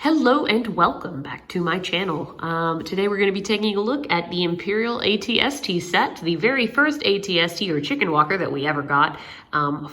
Hello and welcome back to my channel. Today we're going to be taking a look at the Imperial ATST set, the very first ATST or chicken walker that we ever got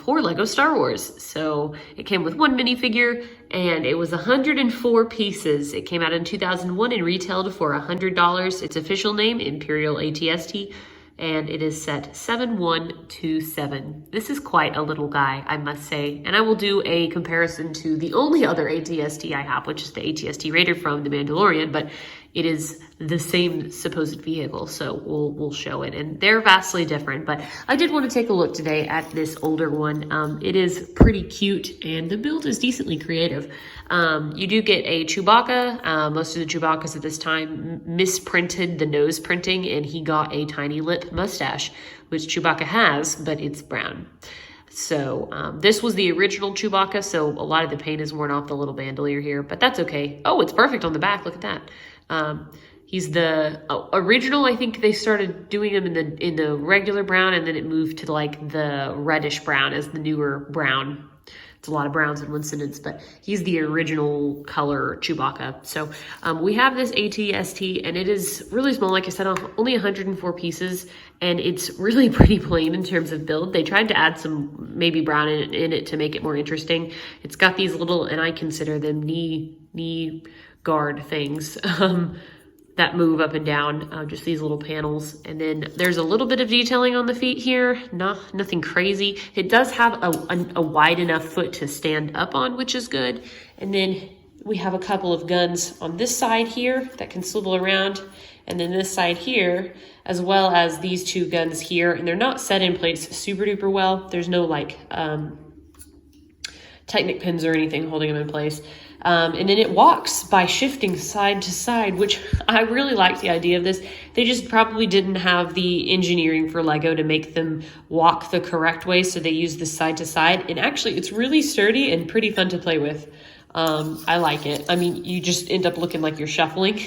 for LEGO Star Wars. So it came with one minifigure and it was 104 pieces. It came out in 2001 and retailed for $100. Its official name, Imperial ATST. And it is set 7127. This is quite a little guy, I must say. And I will do a comparison to the only other ATST I have, which is the ATST Raider from The Mandalorian, but it is the same supposed vehicle, so we'll show it. And they're vastly different, but I did want to take a look today at this older one. It is pretty cute, and the build is decently creative. You do get a Chewbacca. Most of the Chewbaccas at this time misprinted the nose printing, and he got a tiny lip mustache, which Chewbacca has, but it's brown. So this was the original Chewbacca, so a lot of the paint is worn off the little bandolier here, but that's okay. Oh, it's perfect on the back. Look at that. He's the original. I think they started doing him in the regular brown, and then it moved to like the reddish brown as the newer brown. It's a lot of browns in one sentence, but he's the original color Chewbacca. So we have this ATST, and it is really small. Like I said, only 104 pieces, and it's really pretty plain in terms of build. They tried to add some maybe brown in it to make it more interesting. It's got these little, and I consider them knee guard things that move up and down, just these little panels. And then there's a little bit of detailing on the feet here, nothing crazy. It does have a wide enough foot to stand up on, which is good. And then we have a couple of guns on this side here that can swivel around, and then this side here, as well as these two guns here. And they're not set in place super duper well. There's no like Technic pins or anything holding them in place. And then it walks by shifting side to side, which I really like the idea of this. They just probably didn't have the engineering for LEGO to make them walk the correct way, so they use this side to side. And actually, it's really sturdy and pretty fun to play with. I like it. I mean, you just end up looking like you're shuffling,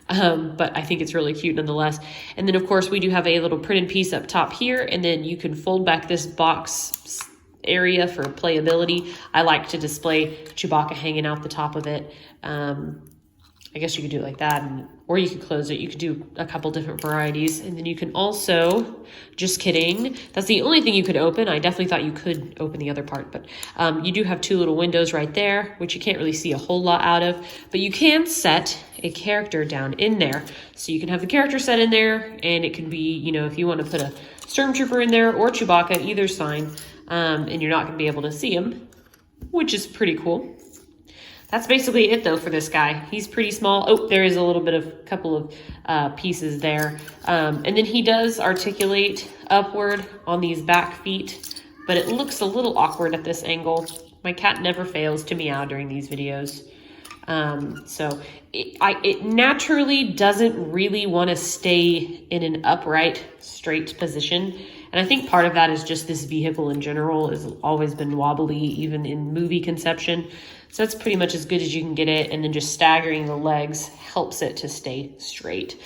but I think it's really cute nonetheless. And then, of course, we do have a little printed piece up top here, and then you can fold back this box area for playability. I like to display Chewbacca hanging out the top of it. I guess you could do it like that, or you could close it. You could do a couple different varieties. And then you can also, just kidding, that's the only thing you could open. I definitely thought you could open the other part, but you do have two little windows right there, which you can't really see a whole lot out of, but you can set a character down in there. So you can have the character set in there, and it can be, you know, if you want to put a Stormtrooper in there or Chewbacca, either sign. And you're not going to be able to see him, which is pretty cool. That's basically it, though, for this guy. He's pretty small. Oh, there is a little bit of couple of pieces there. And then he does articulate upward on these back feet, but it looks a little awkward at this angle. My cat never fails to meow during these videos. So it naturally doesn't really want to stay in an upright, straight position. And I think part of that is just this vehicle in general has always been wobbly, even in movie conception. So that's pretty much as good as you can get it. And then just staggering the legs helps it to stay straight.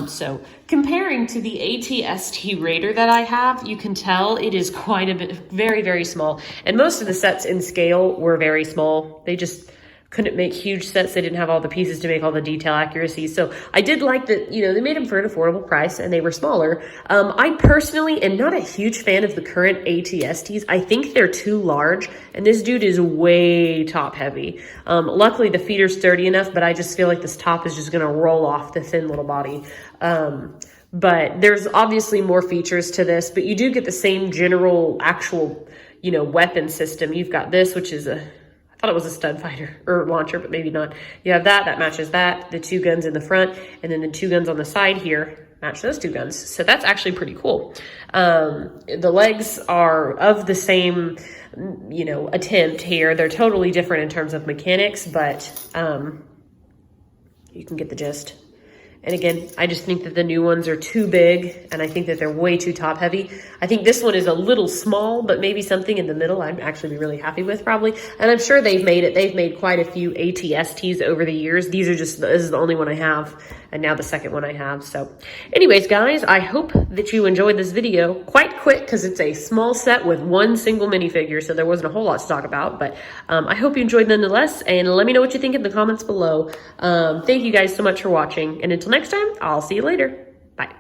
So comparing to the ATST Raider that I have, you can tell it is quite a bit, very, very small. And most of the sets in scale were very small. They just couldn't make huge sets. They didn't have all the pieces to make all the detail accuracy. So I did like that, you know, they made them for an affordable price and they were smaller. I personally am not a huge fan of the current ATSTs. I think they're too large, and this dude is way top heavy. Luckily the feet are sturdy enough, but I just feel like this top is just gonna roll off the thin little body. But there's obviously more features to this, but you do get the same general actual, you know, weapon system. You've got this, which is I thought it was a stud fighter or launcher, but maybe not. You have that matches that, the two guns in the front, and then the two guns on the side here match those two guns. So that's actually pretty cool. The legs are of the same, you know, attempt here. They're totally different in terms of mechanics, but you can get the gist. And again, I just think that the new ones are too big, and I think that they're way too top heavy. I think this one is a little small, but maybe something in the middle I'd actually be really happy with probably. And I'm sure they've made quite a few ATSTs over the years. This is the only one I have, and now the second one I have. So anyways, guys, I hope that you enjoyed this video. Quite quick, because it's a small set with one single minifigure, so there wasn't a whole lot to talk about, but I hope you enjoyed nonetheless, and let me know what you think in the comments below. Thank you guys so much for watching, and until next time, I'll see you later. Bye.